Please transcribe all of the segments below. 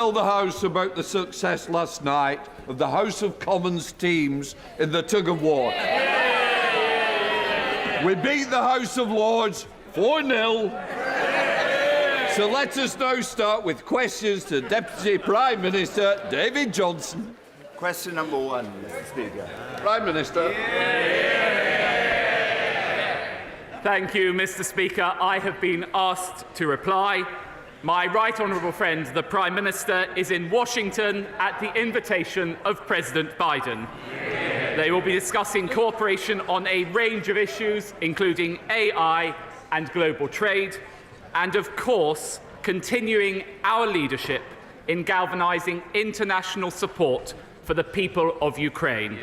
Tell the House about the success last night of the House of Commons teams in the tug-of-war. We beat the House of Lords 4-0. So let us now start with questions to Deputy Prime Minister David Johnson. Question number 1, Mr Speaker. Prime Minister. Thank you, Mr Speaker. I have been asked to reply. My right honourable friend, the Prime Minister, is in Washington at the invitation of President Biden. They will be discussing cooperation on a range of issues, including AI and global trade, and of course, continuing our leadership in galvanising international support for the people of Ukraine.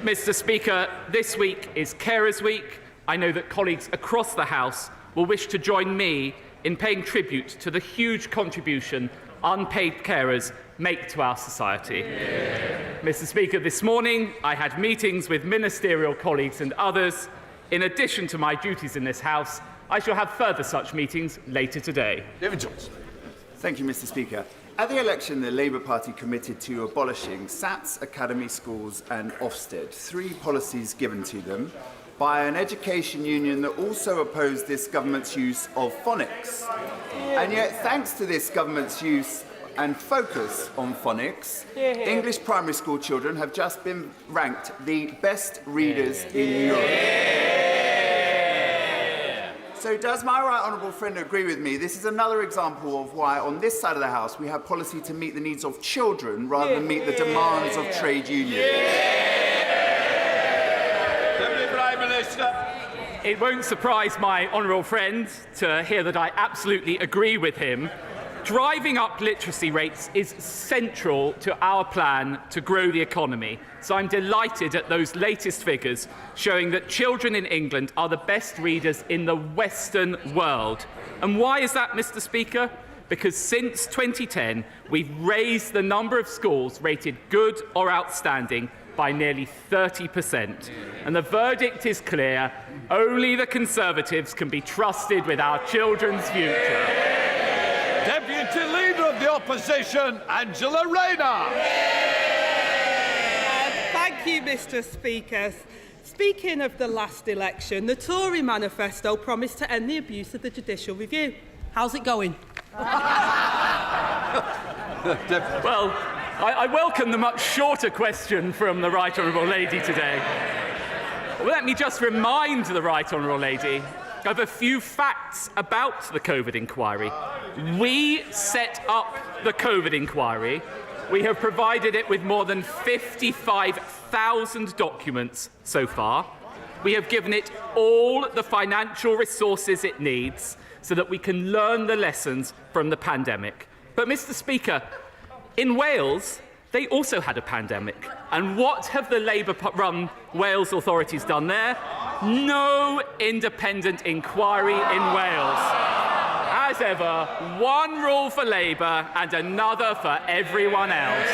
Mr Speaker, this week is Carers Week. I know that colleagues across the House will wish to join me in paying tribute to the huge contribution unpaid carers make to our society. Mr Speaker, this morning I had meetings with ministerial colleagues and others. In addition to my duties in this House, I shall have further such meetings later today. David Johnson. Thank you, Mr Speaker. At the election, the Labour Party committed to abolishing SATs, academy schools and Ofsted, 3 policies given to them by an education union that also opposed this government's use of phonics. And yet, thanks to this government's use and focus on phonics, English primary school children have just been ranked the best readers in Europe. So does my right honourable friend agree with me? This is another example of why, on this side of the House, we have policy to meet the needs of children rather than meet the demands of trade unions. It won't surprise my honourable friend to hear that I absolutely agree with him. Driving up literacy rates is central to our plan to grow the economy. So I'm delighted at those latest figures showing that children in England are the best readers in the Western world. And why is that, Mr Speaker? Because since 2010, we've raised the number of schools rated good or outstanding by nearly 30%. And the verdict is clear. Only the Conservatives can be trusted with our children's future. Deputy Leader of the Opposition, Angela Rayner. Thank you, Mr Speaker. Speaking of the last election, the Tory manifesto promised to end the abuse of the judicial review. How's it going? Well, I welcome the much shorter question from the Right Honourable Lady today. Let me just remind the Right Honourable Lady of a few facts about the COVID inquiry. We set up the COVID inquiry. We have provided it with more than 55,000 documents so far. We have given it all the financial resources it needs so that we can learn the lessons from the pandemic. But, Mr Speaker, in Wales, they also had a pandemic. And what have the Labour-run Wales authorities done there? No independent inquiry in Wales. As ever, one rule for Labour and another for everyone else.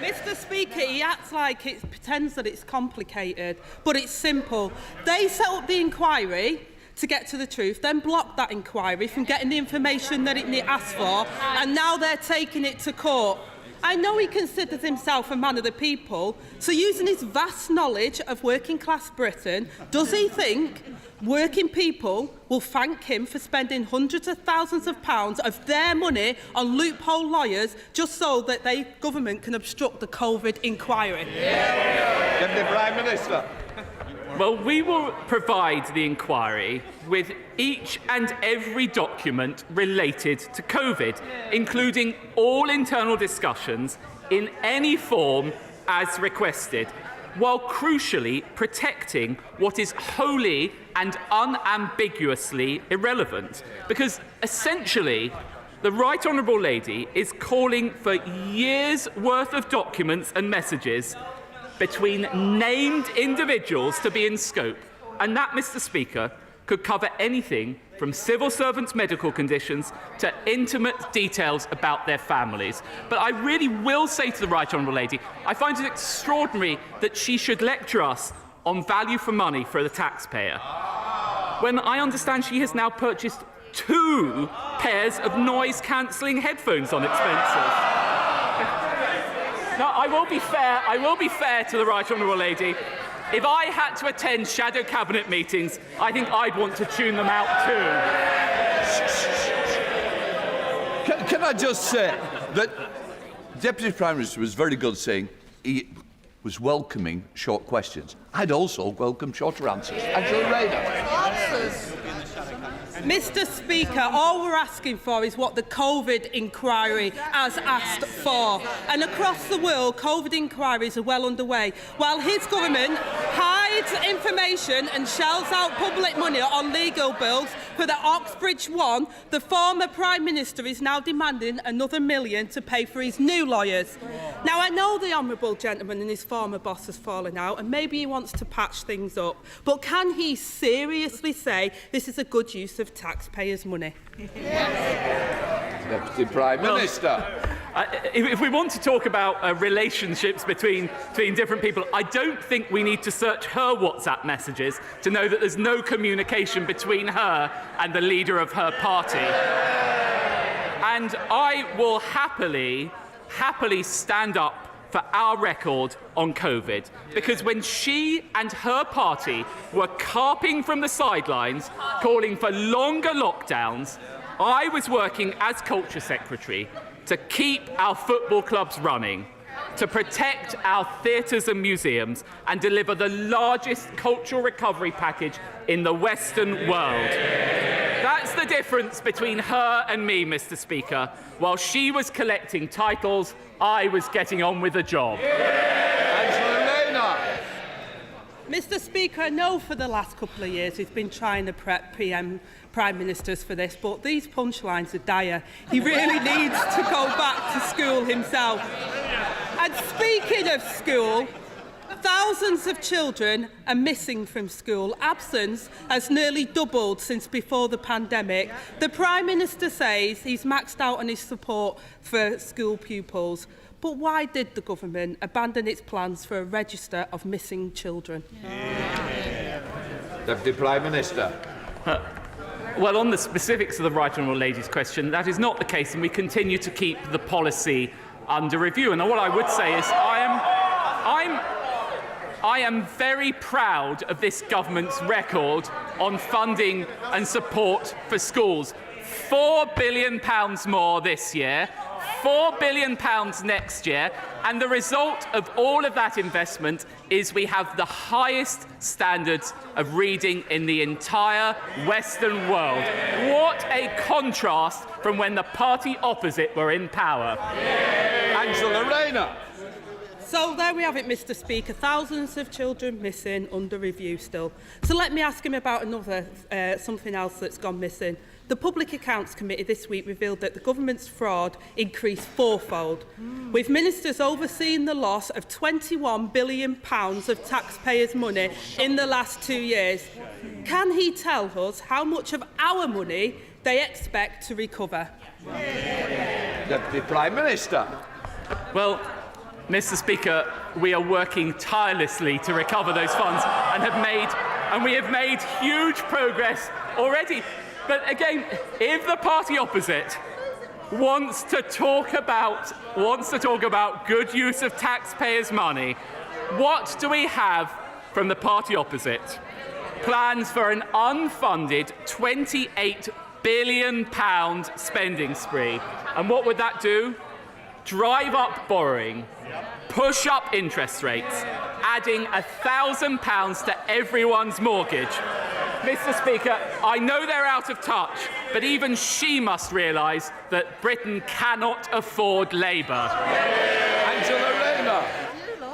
Mr Speaker, he acts like it pretends that it's complicated, but it's simple. They set up the inquiry to get to the truth, then blocked that inquiry from getting the information that it asked for, and now they're taking it to court. I know he considers himself a man of the people, so using his vast knowledge of working-class Britain, does he think working people will thank him for spending hundreds of thousands of pounds of their money on loophole lawyers just so that the government can obstruct the COVID inquiry? Deputy Prime Minister. Well, we will provide the inquiry with each and every document related to COVID, including all internal discussions in any form as requested, while crucially protecting what is wholly and unambiguously irrelevant. Because essentially, the Right Honourable Lady is calling for years' worth of documents and messages between named individuals to be in scope. And that, Mr Speaker, could cover anything from civil servants' medical conditions to intimate details about their families. But I really will say to the Right Honourable Lady, I find it extraordinary that she should lecture us on value for money for the taxpayer, when I understand she has now purchased 2 pairs of noise-cancelling headphones on expenses. Now, I will be fair to the Right Honourable Lady. If I had to attend shadow cabinet meetings, I think I'd want to tune them out too. Can I just say that Deputy Prime Minister was very good saying he was welcoming short questions. I'd also welcome shorter answers. Angela Rayner. Mr Speaker, all we're asking for is what the COVID inquiry has asked for. And across the world, COVID inquiries are well underway. While his government hides information and shells out public money on legal bills for the Oxbridge one, the former Prime Minister is now demanding another $1 million to pay for his new lawyers. Now, I know the honourable gentleman and his former boss has fallen out, and maybe he wants to patch things up, but can he seriously say this is a good use of taxpayers' money? Deputy Prime Minister. If we want to talk about relationships between different people, I don't think we need to search her WhatsApp messages to know that there's no communication between her and the leader of her party. And I will happily stand up for our record on COVID, because when she and her party were carping from the sidelines, calling for longer lockdowns, I was working as Culture Secretary to keep our football clubs running, to protect our theatres and museums, and deliver the largest cultural recovery package in the Western world. That's the difference between her and me, Mr Speaker. While she was collecting titles, I was getting on with the job. Angela Rayner. Mr Speaker, I know for the last couple of years he's been trying to prep Prime Ministers for this, but these punchlines are dire. He really needs to go back to school himself. And speaking of school, thousands of children are missing from school. Absence has nearly doubled since before the pandemic. The Prime Minister says he's maxed out on his support for school pupils. But why did the government abandon its plans for a register of missing children? Deputy Prime Minister. Well, on the specifics of the Right Honourable Lady's question, that is not the case, and we continue to keep the policy under review. And what I would say is I am very proud of this government's record on funding and support for schools. £4 billion more this year, £4 billion next year, and the result of all of that investment is we have the highest standards of reading in the entire Western world. What a contrast from when the party opposite were in power. Angela Rayner. So there we have it, Mr Speaker. Thousands of children missing, under review still. So let me ask him about another, something else that's gone missing. The Public Accounts Committee this week revealed that the government's fraud increased fourfold, with ministers overseeing the loss of £21 billion of taxpayers' money in the last 2 years. Can he tell us how much of our money they expect to recover? Deputy Prime Minister. Well, Mr Speaker, we are working tirelessly to recover those funds and we have made huge progress already. But again, if the party opposite wants to talk about good use of taxpayers' money, what do we have from the party opposite? Plans for an unfunded £28 billion spending spree. And what would that do? Drive up borrowing, push up interest rates, adding £1,000 to everyone's mortgage. Mr Speaker, I know they're out of touch, but even she must realise that Britain cannot afford Labour. Angela Rayner.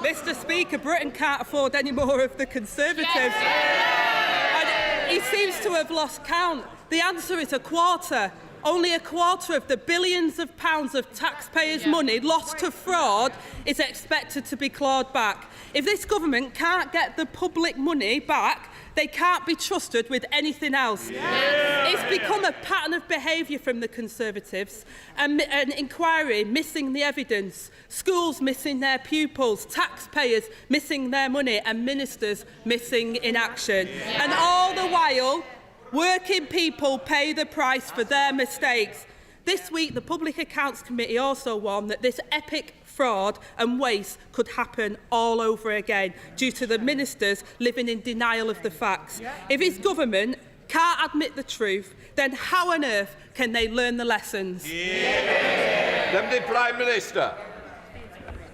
Mr Speaker, Britain can't afford any more of the Conservatives. And he seems to have lost count. The answer is a quarter. Only a quarter of the billions of pounds of taxpayers' money lost to fraud is expected to be clawed back. If this government can't get the public money back, they can't be trusted with anything else. It's become a pattern of behaviour from the Conservatives. An inquiry missing the evidence, schools missing their pupils, taxpayers missing their money, and ministers missing in action. And all the while, Working people pay the price for their mistakes. This week, the Public Accounts Committee also warned that this epic fraud and waste could happen all over again due to the ministers living in denial of the facts. If his government can't admit the truth, then how on earth can they learn the lessons? Deputy Prime Minister.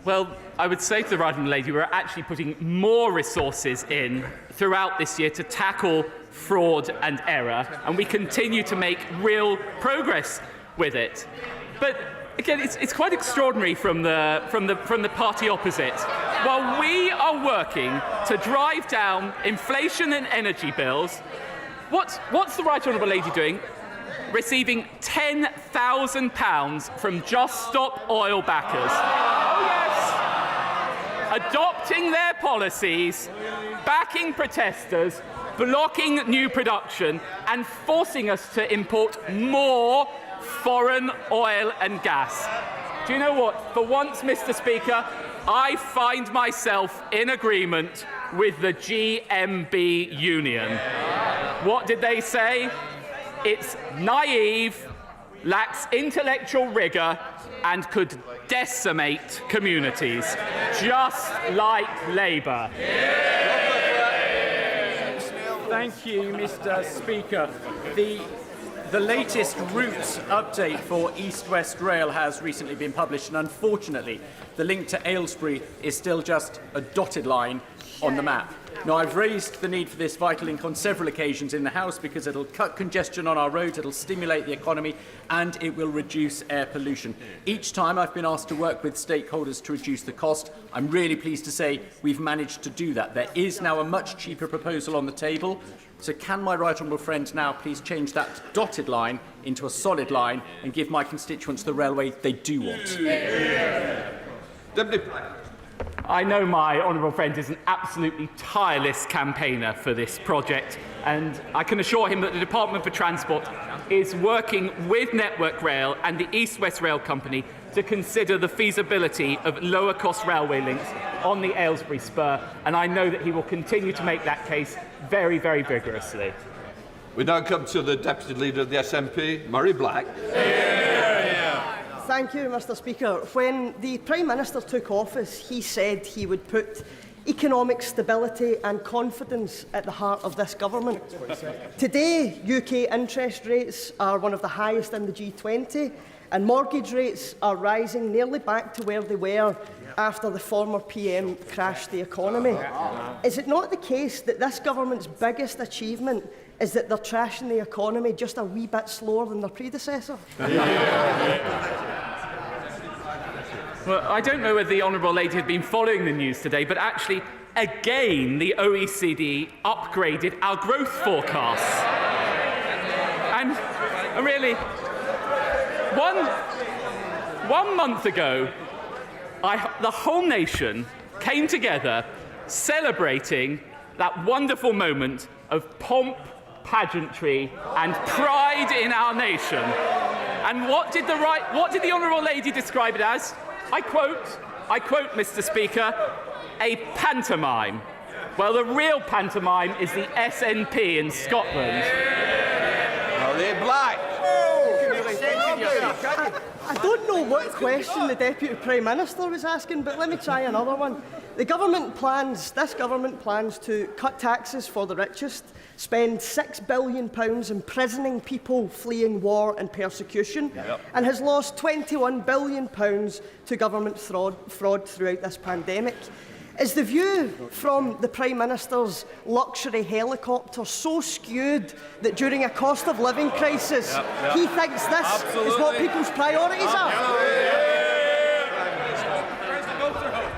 Well, I would say to the Right Honourable Lady, we're actually putting more resources in throughout this year to tackle fraud and error, and we continue to make real progress with it. But again, it's quite extraordinary from the party opposite. While we are working to drive down inflation and energy bills, what's the Right Honourable Lady doing? Receiving £10,000 from Just Stop Oil backers. Oh yes! Adopting their policies, backing protesters, blocking new production, and forcing us to import more foreign oil and gas. Do you know what? For once, Mr. Speaker, I find myself in agreement with the GMB union. What did they say? It's naive, lacks intellectual rigour, and could decimate communities, just like Labour. Thank you, Mr. Speaker. The latest route update for East West Rail has recently been published, and unfortunately, the link to Aylesbury is still just a dotted line on the map. Now, I've raised the need for this vital link on several occasions in the House because it'll cut congestion on our roads, it'll stimulate the economy, and it will reduce air pollution. Each time I've been asked to work with stakeholders to reduce the cost. I'm really pleased to say we've managed to do that. There is now a much cheaper proposal on the table. So can my right honourable friend now please change that dotted line into a solid line and give my constituents the railway they do want? Deputy Prime. I know my honourable friend is an absolutely tireless campaigner for this project, and I can assure him that the Department for Transport is working with Network Rail and the East West Rail Company to consider the feasibility of lower-cost railway links on the Aylesbury spur, and I know that he will continue to make that case very, very vigorously. We now come to the Deputy Leader of the SNP, Murray Black. Thank you, Mr. Speaker. When the Prime Minister took office, he said he would put economic stability and confidence at the heart of this government. Today, UK interest rates are one of the highest in the G20, and mortgage rates are rising nearly back to where they were after the former PM crashed the economy. Is it not the case that this government's biggest achievement is that they're trashing the economy just a wee bit slower than their predecessor? Well, I don't know whether the honourable lady had been following the news today, but actually, again, the OECD upgraded our growth forecasts. And really, one month ago, the whole nation came together celebrating that wonderful moment of pomp, pageantry and pride in our nation. And what did the honourable lady describe it as? I quote, Mr. Speaker, a pantomime. Well, the real pantomime is the SNP in Scotland. Murray Black. I don't know what question the Deputy Prime Minister was asking, but let me try another one. This government plans to cut taxes for the richest, spend £6 billion imprisoning people fleeing war and persecution, and has lost £21 billion to government fraud throughout this pandemic. Is the view from the Prime Minister's luxury helicopter so skewed that during a cost of living crisis he thinks this is what people's priorities are?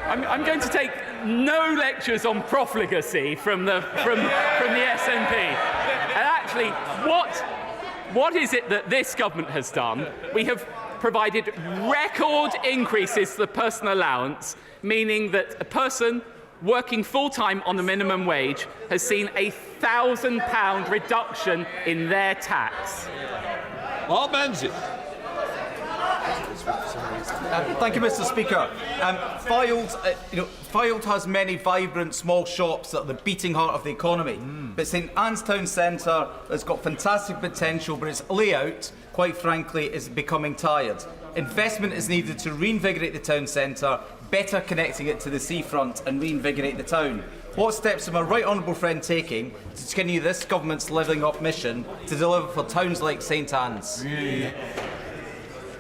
I'm going to take no lectures on profligacy from the SNP. And actually, what is it that this government has done? We have provided record increases to the personal allowance, meaning that a person working full-time on the minimum wage has seen a £1,000 reduction in their tax. Mark Menzies. Thank you, Mr. Speaker. Fylde has many vibrant small shops that are the beating heart of the economy. But St Anne's Town Centre has got fantastic potential, but its layout, quite frankly, is becoming tired. Investment is needed to reinvigorate the town centre, better connecting it to the seafront and reinvigorate the town. What steps are my right honourable friend taking to continue this government's Levelling Up mission to deliver for towns like St Anne's?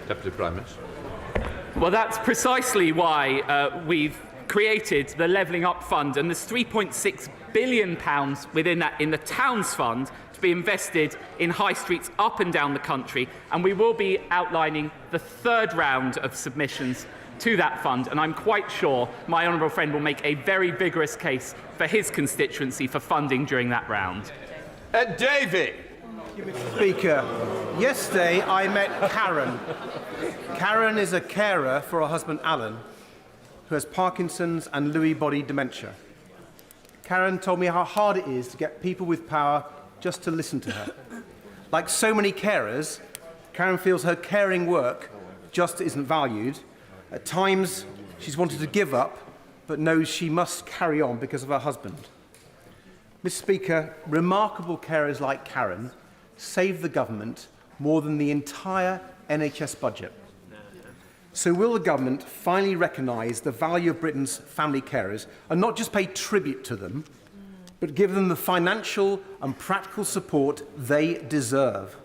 Deputy Prime Minister. Well, that's precisely why we've created the Levelling Up Fund, and there's £3.6 billion within that in the Towns Fund to be invested in high streets up and down the country, and we will be outlining the third round of submissions to that fund, and I'm quite sure my honourable friend will make a very vigorous case for his constituency for funding during that round. Davy. Speaker, yesterday I met Karen. Karen is a carer for her husband Alan, who has Parkinson's and Lewy body dementia. Karen told me how hard it is to get people with power just to listen to her. Like so many carers, Karen feels her caring work just isn't valued. At times, she's wanted to give up, but knows she must carry on because of her husband. Mr. Speaker, remarkable carers like Karen save the government more than the entire NHS budget. So will the government finally recognise the value of Britain's family carers and not just pay tribute to them, but give them the financial and practical support they deserve?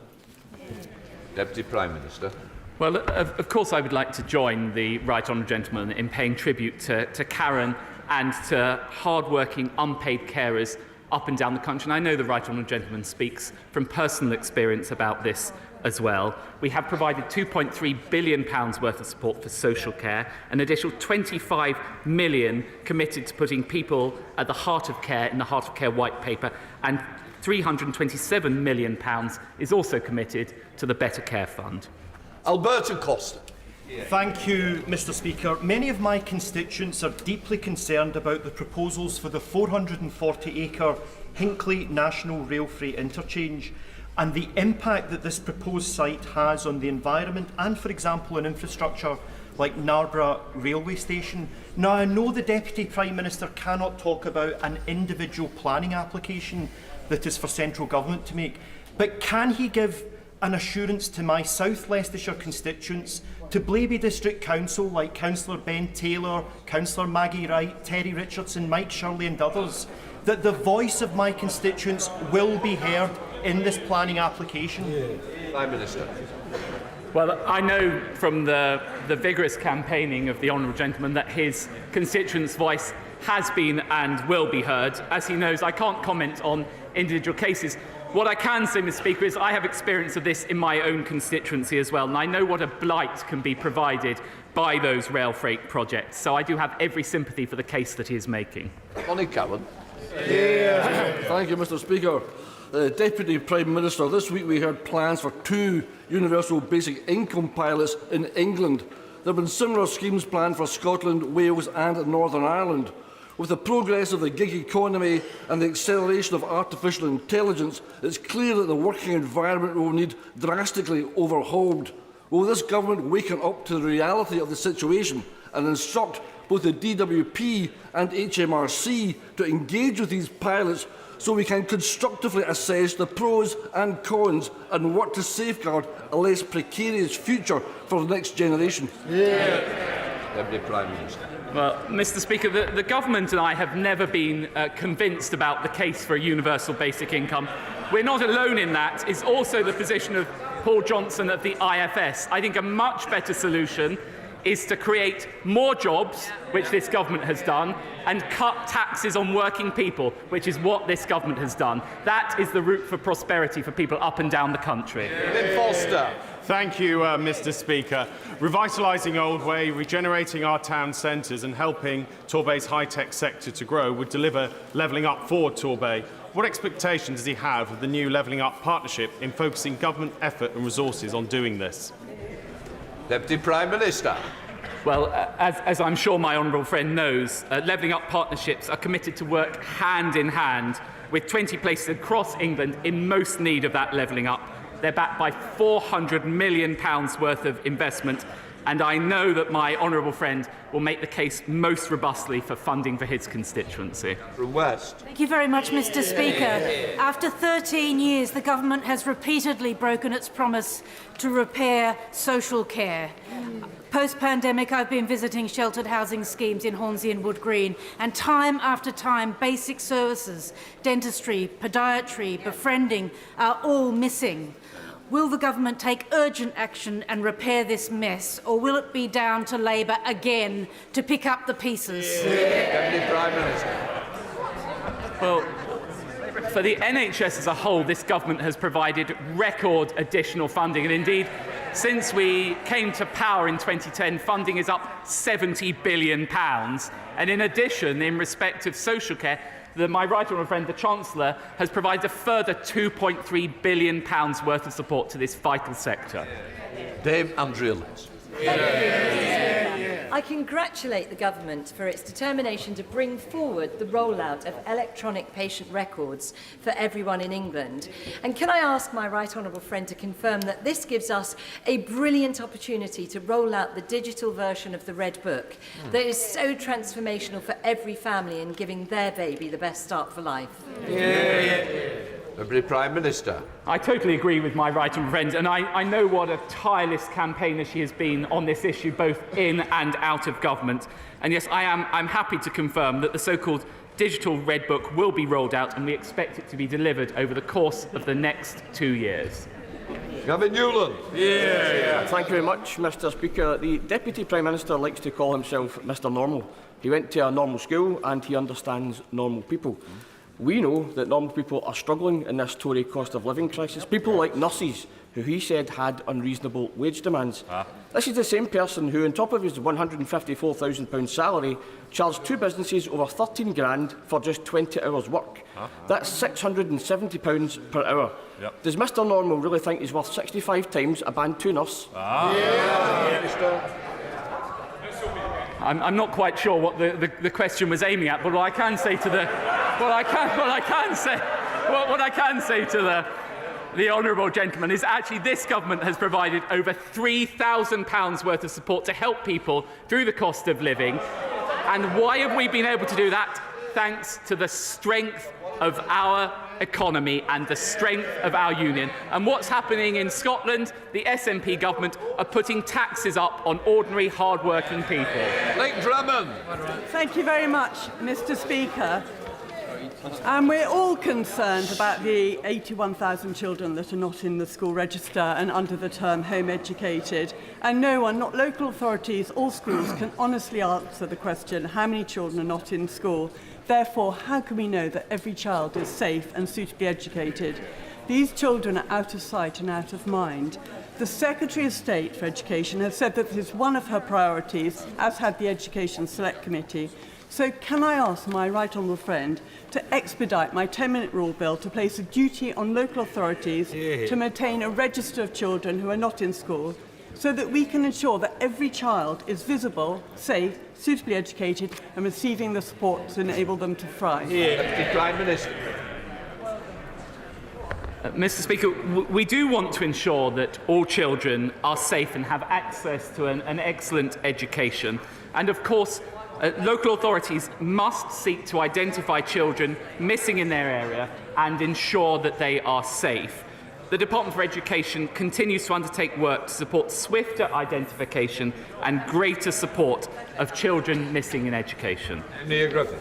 Deputy Prime Minister. Well, of course I would like to join the right honourable gentleman in paying tribute to Karen and to hard-working unpaid carers up and down the country. And I know the right honourable gentleman speaks from personal experience about this as well. We have provided £2.3 billion worth of support for social care, an additional £25 million committed to putting people at the heart of care in the Heart of Care White Paper, and £327 million is also committed to the Better Care Fund. Alberto Costa. Thank you, Mr. Speaker. Many of my constituents are deeply concerned about the proposals for the 440-acre Hinckley National Rail Freight Interchange and the impact that this proposed site has on the environment and, for example, on infrastructure like Narborough Railway Station. Now, I know the Deputy Prime Minister cannot talk about an individual planning application that is for central government to make, but can he give an assurance to my South Leicestershire constituents, to Blaby District Council like Councillor Ben Taylor, Councillor Maggie Wright, Terry Richardson, Mike Shirley and others, that the voice of my constituents will be heard in this planning application? Prime Minister. Well, I know from the vigorous campaigning of the honourable gentleman that his constituents' voice has been and will be heard. As he knows, I can't comment on individual cases. What I can say, Mr. Speaker, is I have experience of this in my own constituency as well, and I know what a blight can be provided by those rail freight projects. So I do have every sympathy for the case that he is making. Connie Cowan. Thank you, Mr. Speaker. Deputy Prime Minister, this week we heard plans for 2 universal basic income pilots in England. There have been similar schemes planned for Scotland, Wales and Northern Ireland. With the progress of the gig economy and the acceleration of artificial intelligence, it's clear that the working environment will need drastically overhauled. Will this government waken up to the reality of the situation and instruct both the DWP and HMRC to engage with these pilots so we can constructively assess the pros and cons and work to safeguard a less precarious future for the next generation? Deputy Prime Minister. Well, Mr. Speaker, the government and I have never been convinced about the case for a universal basic income. We're not alone in that. It's also the position of Paul Johnson of the IFS. I think a much better solution is to create more jobs, which this government has done, and cut taxes on working people, which is what this government has done. That is the route for prosperity for people up and down the country. Lynn Foster. Thank you, Mr. Speaker. Revitalising Old Way, regenerating our town centres and helping Torbay's high-tech sector to grow would deliver levelling up for Torbay. What expectations does he have of the new Levelling Up partnership in focusing government effort and resources on doing this? Deputy Prime Minister. Well, as I'm sure my honourable friend knows, Levelling Up partnerships are committed to work hand in hand with 20 places across England in most need of that levelling up. They're backed by £400 million worth of investment, and I know that my honourable friend will make the case most robustly for funding for his constituency. From West. Thank you very much, Mr Speaker. After 13 years, the government has repeatedly broken its promise to repair social care. Post-pandemic, I've been visiting sheltered housing schemes in Hornsey and Wood Green, and time after time, basic services, dentistry, podiatry, befriending are all missing. Will the government take urgent action and repair this mess, or will it be down to Labour again to pick up the pieces? Deputy Prime Minister. Well, for the NHS as a whole, this government has provided record additional funding, and indeed, since we came to power in 2010, funding is up £70 billion. And in addition, in respect of social care, my right honourable friend, the Chancellor, has provided a further £2.3 billion worth of support to this vital sector. Dame Andrea Liz. I congratulate the government for its determination to bring forward the rollout of electronic patient records for everyone in England. And can I ask my right honourable friend to confirm that this gives us a brilliant opportunity to roll out the digital version of the Red Book that is so transformational for every family in giving their baby the best start for life? Deputy Prime Minister. I totally agree with my right honourable friend, and I know what a tireless campaigner she has been on this issue, both in and out of government. And yes, I'm happy to confirm that the so-called digital Red Book will be rolled out, and we expect it to be delivered over the course of the next 2 years. Gavin Newland. Thank you very much, Mr Speaker. The Deputy Prime Minister likes to call himself Mr Normal. He went to a normal school and he understands normal people. We know that normal people are struggling in this Tory cost of living crisis. People like nurses, who he said had unreasonable wage demands. This is the same person who, on top of his £154,000 salary, charged two businesses over 13 grand for just 20 hours work. That's £670 per hour. Does Mr Normal really think he's worth 65 times a Band 2 nurse? I'm not quite sure what the question was aiming at, but what I can say to the honourable gentleman is actually this government has provided over £3,000 worth of support to help people through the cost of living. And why have we been able to do that? Thanks to the strength of our economy and the strength of our union. And what's happening in Scotland? The SNP government are putting taxes up on ordinary, hard-working people. Lake Drummond. Thank you very much, Mr Speaker. And we're all concerned about the 81,000 children that are not in the school register and under the term home educated. And no one, not local authorities or schools, can honestly answer the question, how many children are not in school? Therefore, how can we know that every child is safe and suitably educated? These children are out of sight and out of mind. The Secretary of State for Education has said that this is one of her priorities, as had the Education Select Committee. So can I ask my right honourable friend to expedite my 10-minute rule bill to place a duty on local authorities to maintain a register of children who are not in school, so that we can ensure that every child is visible, safe, suitably educated and receiving the support to enable them to thrive? Deputy Prime Minister. Mr Speaker, we do want to ensure that all children are safe and have access to an excellent education. And of course, local authorities must seek to identify children missing in their area and ensure that they are safe. The Department for Education continues to undertake work to support swifter identification and greater support of children missing in education. Nia Griffin.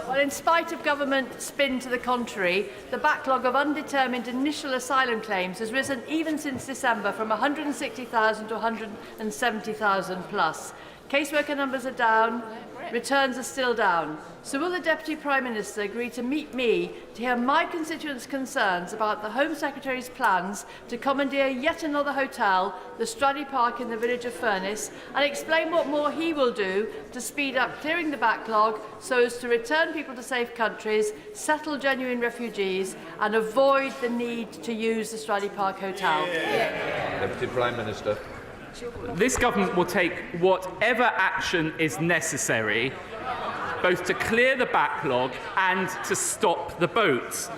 Well, in spite of government spin to the contrary, the backlog of undetermined initial asylum claims has risen even since December from 160,000 to 170,000 plus. Caseworker numbers are down, returns are still down. So will the Deputy Prime Minister agree to meet me to hear my constituents' concerns about the Home Secretary's plans to commandeer yet another hotel, the Stradey Park in the village of Furness, and explain what more he will do to speed up clearing the backlog so as to return people to safe countries, settle genuine refugees, and avoid the need to use the Stradey Park Hotel? Deputy Prime Minister. This government will take whatever action is necessary, both to clear the backlog and to stop the boats.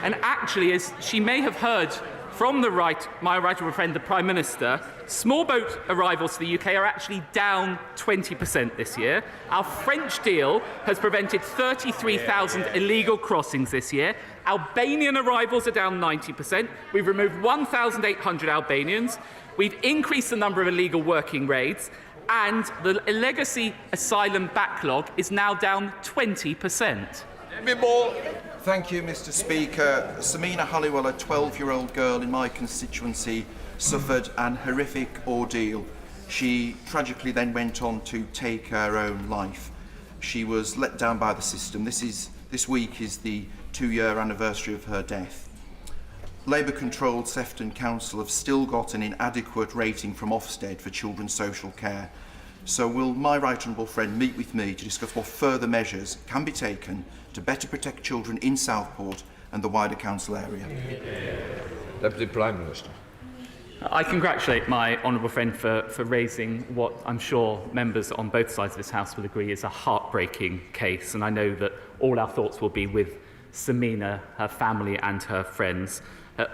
And actually, as she may have heard from my right honourable friend, the Prime Minister, small boat arrivals to the UK are actually down 20% this year. Our French deal has prevented 33,000 illegal crossings this year. Albanian arrivals are down 90%. We've removed 1,800 Albanians. We've increased the number of illegal working raids. And the legacy asylum backlog is now down 20%. Thank you, Mr. Speaker. Samina Halliwell, a 12-year-old girl in my constituency, suffered an horrific ordeal. She tragically then went on to take her own life. She was let down by the system. This week is the 2-year anniversary of her death. Labour-controlled Sefton Council have still got an inadequate rating from Ofsted for children's social care. So will my right honourable friend meet with me to discuss what further measures can be taken to better protect children in Southport and the wider council area? Deputy Prime Minister. I congratulate my honourable friend for raising what I'm sure members on both sides of this House will agree is a heartbreaking case, and I know that all our thoughts will be with Samina, her family and her friends.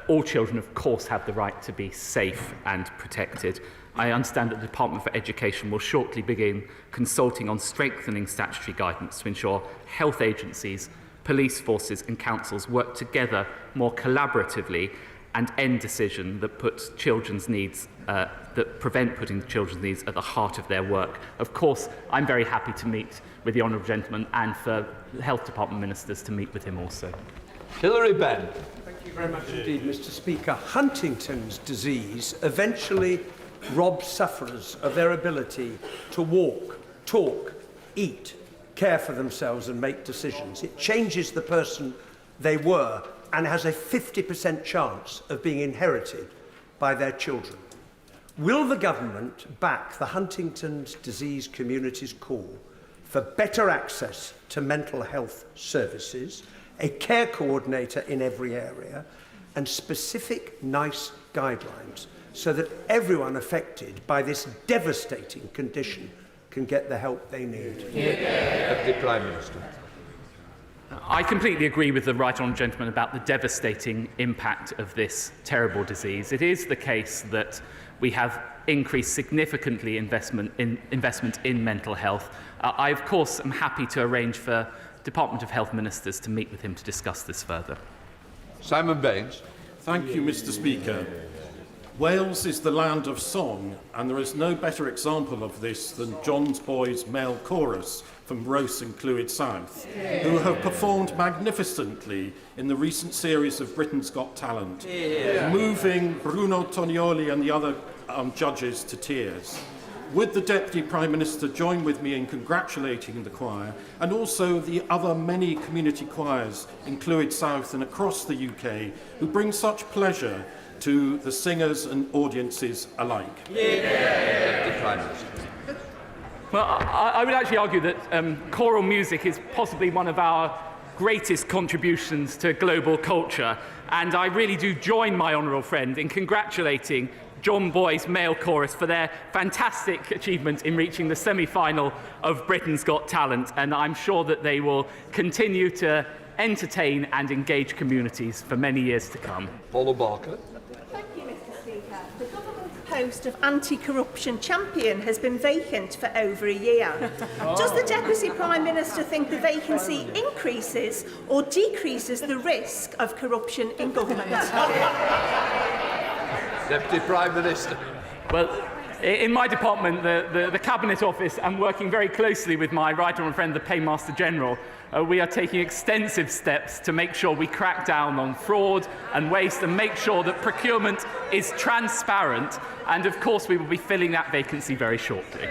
All children, of course, have the right to be safe and protected. I understand that the Department for Education will shortly begin consulting on strengthening statutory guidance to ensure health agencies, police forces and councils work together more collaboratively and end decisions that put children's needs, that prevent putting children's needs at the heart of their work. Of course, I'm very happy to meet with the honourable gentleman and for the Health Department ministers to meet with him also. Hilary Benn. Thank you very much indeed, Mr. Speaker. Huntington's disease eventually robs sufferers of their ability to walk, talk, eat, care for themselves and make decisions. It changes the person they were and has a 50% chance of being inherited by their children. Will the government back the Huntington's disease community's call for better access to mental health services, a care coordinator in every area, and specific NICE guidelines so that everyone affected by this devastating condition can get the help they need? Deputy Prime Minister. I completely agree with the right honourable gentleman about the devastating impact of this terrible disease. It is the case that we have increased significantly investment in mental health. I, of course, am happy to arrange for Department of Health ministers to meet with him to discuss this further. Simon Baines. Thank you, Mr. Speaker. Wales is the land of song, and there is no better example of this than John's Boys Male Chorus from Rose and Clwyd South, who have performed magnificently in the recent series of Britain's Got Talent, moving Bruno Tonioli and the other judges to tears. Would the Deputy Prime Minister join with me in congratulating the choir and also the other many community choirs in Clwyd South and across the UK who bring such pleasure to the singers and audiences alike? Deputy Prime Minister. Well, I would actually argue that choral music is possibly one of our greatest contributions to global culture, and I really do join my honourable friend in congratulating John Boy's Male Chorus for their fantastic achievement in reaching the semi-final of Britain's Got Talent, and I'm sure that they will continue to entertain and engage communities for many years to come. Paula Barker. Thank you, Mr. Speaker. The government's post of anti-corruption champion has been vacant for over a year. Does the Deputy Prime Minister think the vacancy increases or decreases the risk of corruption in government? Deputy Prime Minister. Well, in my department, the Cabinet Office, I'm working very closely with my right honourable friend, the Paymaster General. We are taking extensive steps to make sure we crack down on fraud and waste and make sure that procurement is transparent. And of course, we will be filling that vacancy very shortly.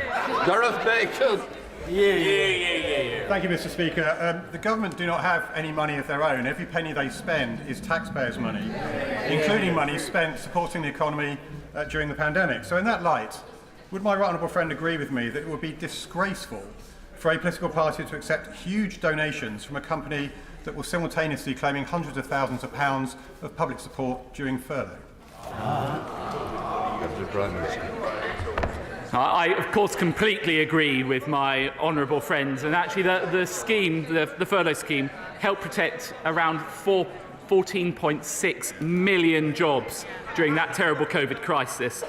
Gareth Bacon. Thank you, Mr. Speaker. The government do not have any money of their own. Every penny they spend is taxpayers' money, including money spent supporting the economy during the pandemic. So in that light, would my right honourable friend agree with me that it would be disgraceful for a political party to accept huge donations from a company that was simultaneously claiming hundreds of thousands of pounds of public support during furlough? Deputy Prime Minister. I, of course, completely agree with my honourable friends, and actually the scheme, the furlough scheme, helped protect around 14.6 million jobs during that terrible COVID crisis.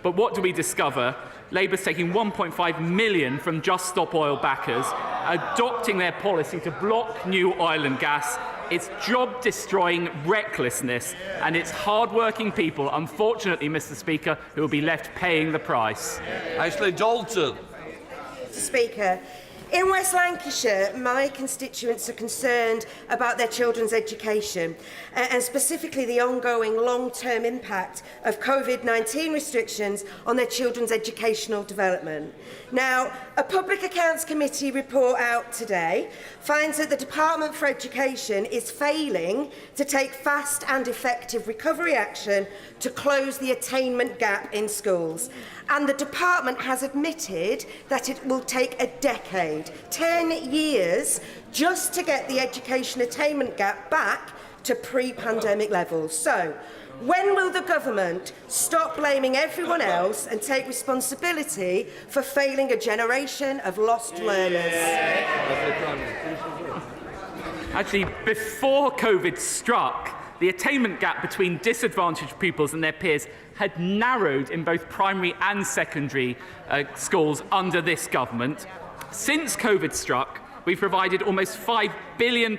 But what do we discover? Labour's taking 1.5 million from Just Stop Oil backers, adopting their policy to block new oil and gas. It's job-destroying recklessness, and it's hard-working people, unfortunately, Mr Speaker, who will be left paying the price. Ashley Dalton. Mr Speaker, in West Lancashire, my constituents are concerned about their children's education and specifically the ongoing long-term impact of COVID-19 restrictions on their children's educational development. Now, a Public Accounts Committee report out today finds that the Department for Education is failing to take fast and effective recovery action to close the attainment gap in schools. And the department has admitted that it will take a decade, 10 years, just to get the education attainment gap back to pre-pandemic levels. So, when will the government stop blaming everyone else and take responsibility for failing a generation of lost learners? Actually, before COVID struck, the attainment gap between disadvantaged pupils and their peers had narrowed in both primary and secondary schools under this government. Since COVID struck, we've provided almost £5 billion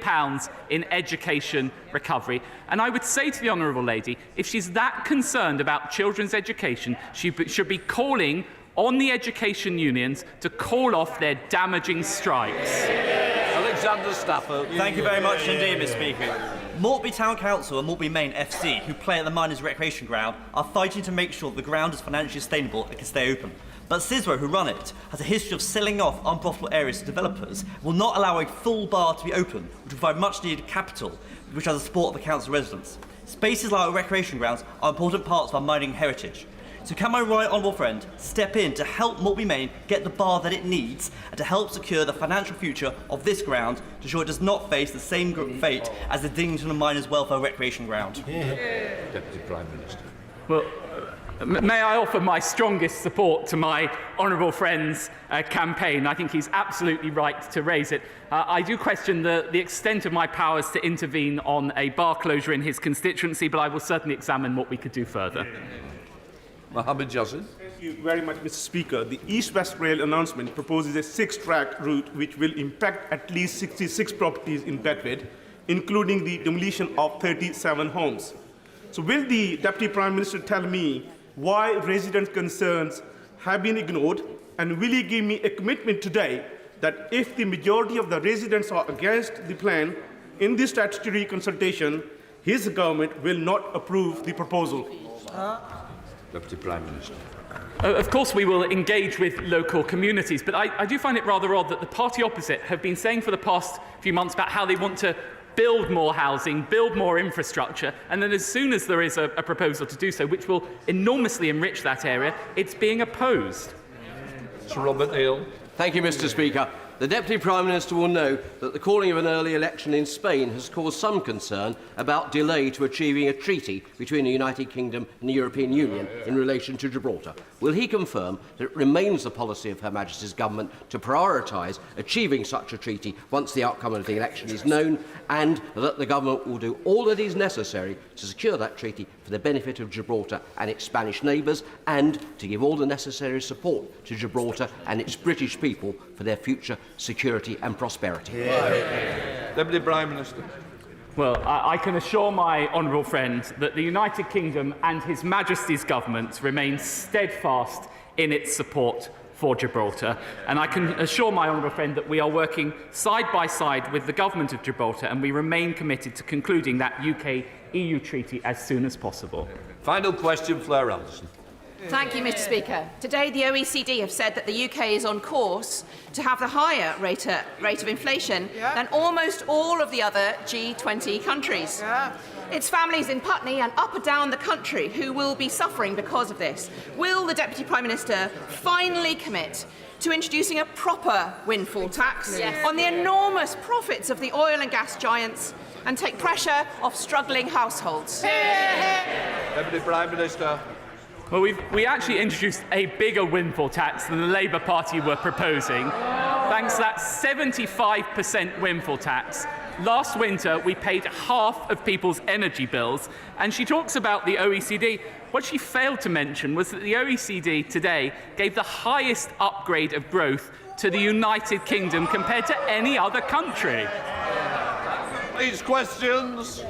in education recovery. And I would say to the Honourable Lady, if she's that concerned about children's education, she should be calling on the education unions to call off their damaging strikes. Alexander Stafford. Thank you very much indeed, Mr Speaker. Maltby Town Council and Maltby Main FC, who play at the Miners' Recreation Ground, are fighting to make sure the ground is financially sustainable and can stay open. But CISRO, who run it, has a history of selling off unprofitable areas to developers, will not allow a full bar to be open, which will provide much-needed capital, which has the support of the council residents. Spaces like our recreation grounds are important parts of our mining heritage. So can my right honourable friend step in to help Maltby Main get the bar that it needs and to help secure the financial future of this ground to ensure it does not face the same fate as the Dingleton and Miners' Welfare Recreation Ground? Deputy Prime Minister. Well, may I offer my strongest support to my honourable friend's campaign. I think he's absolutely right to raise it. I do question the extent of my powers to intervene on a bar closure in his constituency, but I will certainly examine what we could do further. Mohammed Jassin. Thank you very much, Mr Speaker. The East-West Rail announcement proposes a 6-track route which will impact at least 66 properties in Bedford, including the demolition of 37 homes. So will the Deputy Prime Minister tell me why residents' concerns have been ignored, and will he give me a commitment today that if the majority of the residents are against the plan in this statutory consultation, his government will not approve the proposal? Deputy Prime Minister. Of course we will engage with local communities, but I do find it rather odd that the party opposite have been saying for the past few months about how they want to build more housing, build more infrastructure, and then as soon as there is a proposal to do so, which will enormously enrich that area, it's being opposed. Sir Robert Hill. Thank you, Mr Speaker. The Deputy Prime Minister will know that the calling of an early election in Spain has caused some concern about delay to achieving a treaty between the United Kingdom and the European Union in relation to Gibraltar. Will he confirm that it remains the policy of Her Majesty's Government to prioritise achieving such a treaty once the outcome of the election is known, and that the Government will do all that is necessary to secure that treaty for the benefit of Gibraltar and its Spanish neighbours, and to give all the necessary support to Gibraltar and its British people for their future security and prosperity? Deputy Prime Minister. Well, I can assure my honourable friend that the United Kingdom and His Majesty's Government remain steadfast in its support for Gibraltar, and I can assure my honourable friend that we are working side by side with the Government of Gibraltar, and we remain committed to concluding that UK-EU treaty as soon as possible. Final question, Fleur Anderson. Thank you, Mr Speaker. Today, the OECD have said that the UK is on course to have the higher rate of inflation than almost all of the other G20 countries. It's families in Putney and up and down the country who will be suffering because of this. Will the Deputy Prime Minister finally commit to introducing a proper windfall tax on the enormous profits of the oil and gas giants and take pressure off struggling households? Deputy Prime Minister. Well, we actually introduced a bigger windfall tax than the Labour Party were proposing. thanks to that 75% windfall tax. Last winter, we paid half of people's energy bills, and she talks about the OECD. What she failed to mention was that the OECD today gave the highest upgrade of growth to the United Kingdom compared to any other country. These questions.